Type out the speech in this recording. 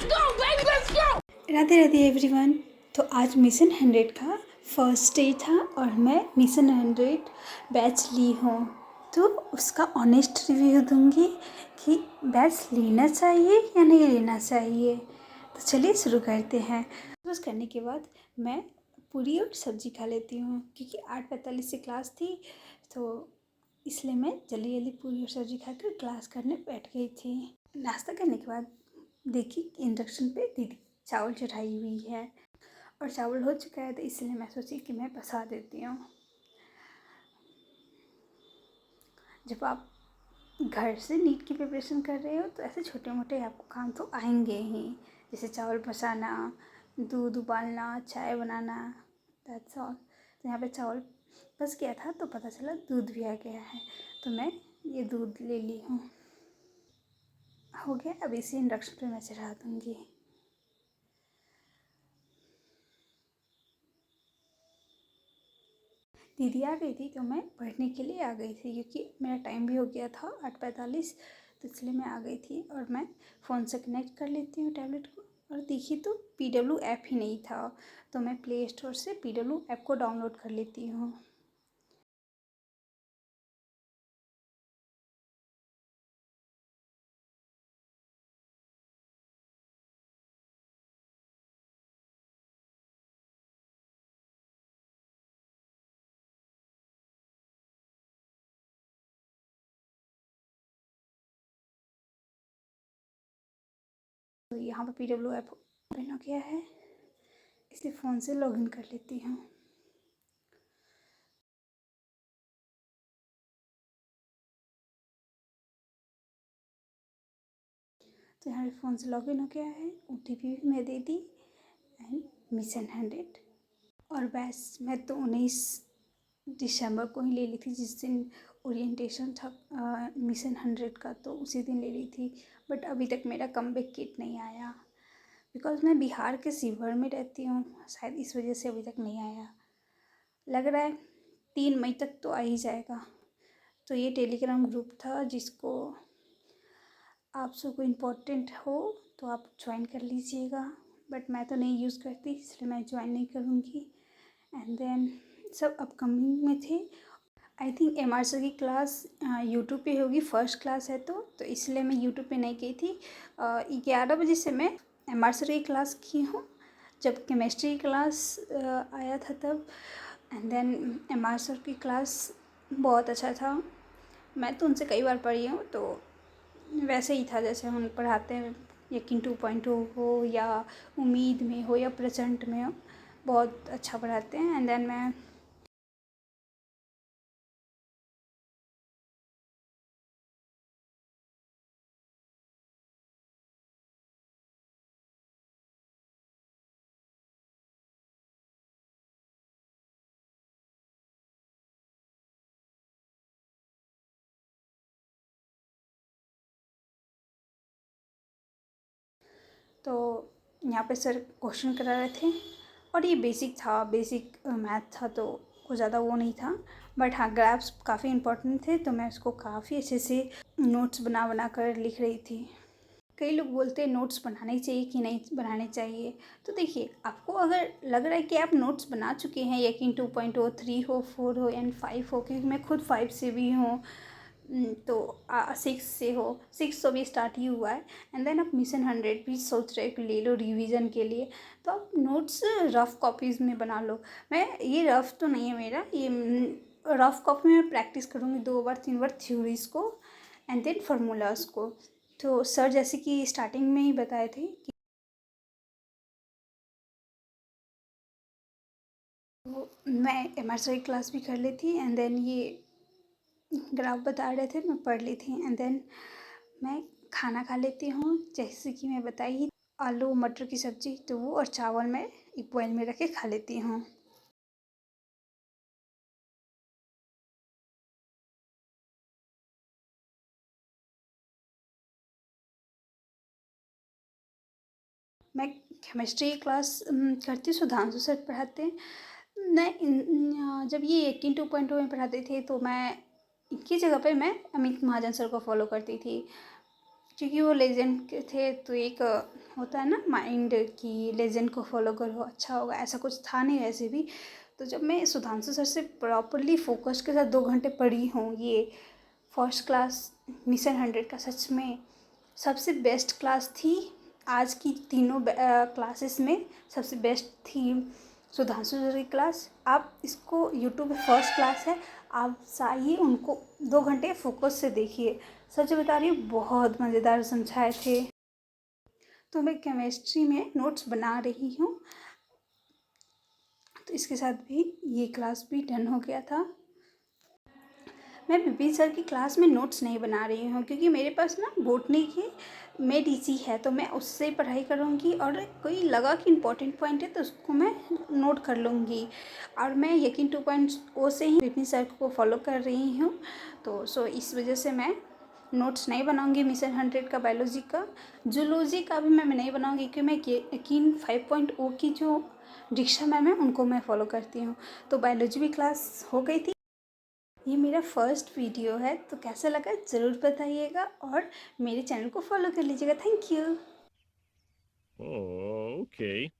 Radhe Radhe everyone. तो आज mission 100 का फर्स्ट डे था और मैं मिशन 100 बैच ली हूँ, तो उसका ऑनेस्ट रिव्यू दूँगी कि बैच लेना चाहिए या नहीं लेना चाहिए। तो चलिए शुरू करते हैं। बस करने के बाद मैं पूरी और सब्ज़ी खा लेती हूँ, क्योंकि 8:45 से क्लास थी, तो इसलिए मैं जल्दी जल्दी पूरी और सब्ज़ी खाकर क्लास करने बैठ गई थी। नाश्ता करने के बाद देखी इंडक्शन पे दीदी चावल चढ़ाई हुई है और चावल हो चुका है, तो इसलिए मैं सोची कि मैं बसा देती हूँ। जब आप घर से नीट की प्रिपरेशन कर रहे हो तो ऐसे छोटे मोटे आपको काम तो आएंगे ही, जैसे चावल बसाना, दूध उबालना, चाय बनाना, दैट्स ऑल। तो यहाँ पे चावल बस गया था तो पता चला दूध भी आ गया है, तो मैं ये दूध ले ली हूँ। हो गया, अब इसी इंडक्शन पे मैं चढ़ा दूँगी। दीदी आ गई थी तो मैं पढ़ने के लिए आ गई थी, क्योंकि मेरा टाइम भी हो गया था 8:45, तो इसलिए मैं आ गई थी। और मैं फ़ोन से कनेक्ट कर लेती हूँ टैबलेट को, और देखी तो PW ऐप ही नहीं था, तो मैं प्ले स्टोर से PW ऐप को डाउनलोड कर लेती हूँ। तो यहाँ पर PW ऐप ओपन हो गया है, इसलिए फ़ोन से लॉगिन कर लेती हूँ। तो यहाँ पे फ़ोन से लॉगिन हो गया है, OTP भी मैं दे दी, एंड मिशन 100। और बस मैं तो 19 दिसंबर को ही ले ली थी, जिस दिन ओरिएंटेशन था मिशन 100 का, तो उसी दिन ले ली थी। बट अभी तक मेरा कमबैक किट नहीं आया, बिकॉज़ मैं बिहार के शिवहर में रहती हूँ, शायद इस वजह से अभी तक नहीं आया। लग रहा है 3 मई तक तो आ ही जाएगा। तो ये टेलीग्राम ग्रुप था, जिसको आप सबको इम्पोर्टेंट हो तो आप ज्वाइन कर लीजिएगा, बट मैं तो नहीं यूज़ करती, इसलिए मैं ज्वाइन नहीं करूँगी। एंड देन सब अपकमिंग में थे। आई थिंक MR सर की क्लास यूट्यूब पे होगी, फर्स्ट क्लास है तो इसलिए मैं यूट्यूब पे नहीं गई थी। 11 बजे से मैं MR सर की क्लास की हूँ, जब केमिस्ट्री की क्लास आया था तब। एंड देन MR सर की क्लास बहुत अच्छा था, मैं तो उनसे कई बार पढ़ी हूँ, तो वैसे ही था जैसे हम पढ़ाते हैं, यकीन 2.0 हो या उम्मीद में हो या प्रेजेंट में हो, बहुत अच्छा पढ़ाते हैं। एंड देन तो यहाँ पे सर क्वेश्चन करा रहे थे, और ये बेसिक था, बेसिक मैथ था, तो कुछ ज़्यादा वो नहीं था। बट हाँ, ग्राफ्स काफ़ी इंपॉर्टेंट थे, तो मैं उसको काफ़ी अच्छे से नोट्स बना बना कर लिख रही थी। कई लोग बोलते हैं नोट्स बनाने चाहिए कि नहीं बनाने चाहिए। तो देखिए, आपको अगर लग रहा है कि आप नोट्स बना चुके हैं, यकीन 2.0, 3 हो, 4 हो एंड 5 हो, क्योंकि मैं खुद 5 से भी हूँ, तो 6 से हो, 6 तो भी स्टार्ट ही हुआ है। एंड देन आप मिशन 100 भी सोच रहे हो कि ले लो रिवीजन के लिए, तो आप नोट्स रफ़ कॉपीज़ में बना लो। मैं ये रफ़ तो नहीं है मेरा, ये रफ़ कॉपी में मैं प्रैक्टिस करूँगी 2 बार 3 बार थ्योरीज़ को एंड देन फार्मूलाज़ को। तो सर जैसे कि स्टार्टिंग में ही बताए थे कि तो मैं MR सर की क्लास भी कर ली थी, एंड देन ये ग्राफ बता रहे थे, मैं पढ़ ली थी। एंड देन मैं खाना खा लेती हूँ, जैसे कि मैं बताई ही, आलू मटर की सब्ज़ी, तो वो और चावल मैं एक बॉयल में रख के खा लेती हूँ। मैं केमिस्ट्री की क्लास करती हूँ, सुधांशु सर पढ़ाते हैं। जब ये 18 2.0 में पढ़ाते थे, तो मैं इनकी जगह पे मैं अमित महाजन सर को फॉलो करती थी। क्योंकि वो लेजेंड के थे, तो एक होता है ना माइंड कि लेजेंड को फॉलो करो अच्छा होगा, ऐसा कुछ था नहीं वैसे भी। तो जब मैं सुधांशु सर से प्रॉपरली फोकस के साथ 2 घंटे पढ़ी हूँ, ये फर्स्ट क्लास मिशन 100 का सच में सबसे बेस्ट क्लास थी। आज की तीनों क्लासेस में सबसे बेस्ट थी सुधांशु सर की क्लास। आप इसको यूट्यूब पे फर्स्ट क्लास है, आप चाहिए उनको 2 घंटे फोकस से देखिए। सच बता रही हूँ, बहुत मज़ेदार समझाए थे। तो मैं केमिस्ट्री में नोट्स बना रही हूँ, तो इसके साथ भी ये क्लास भी डन हो गया था। मैं विपिन सर की क्लास में नोट्स नहीं बना रही हूँ, क्योंकि मेरे पास ना बोटनी की में डीसी है, तो मैं उससे पढ़ाई करूँगी, और कोई लगा कि इम्पोर्टेंट पॉइंट है तो उसको मैं नोट कर लूँगी। और मैं यकीन 2.0 से ही विपिन सर को फॉलो कर रही हूँ, तो इस वजह से मैं नोट्स नहीं बनाऊँगी मिशन 100 का, बायोलॉजी का। जूलॉजी का भी मैं नहीं बनाऊँगी, क्योंकि मैं यकीन 5.0 की जो दीक्षा मैम है उनको मैं फॉलो करती हूँ। तो बायोलॉजी भी क्लास हो गई थी। ये मेरा फर्स्ट वीडियो है, तो कैसा लगा ज़रूर बताइएगा, और मेरे चैनल को फॉलो कर लीजिएगा। Thank you. Oh, okay.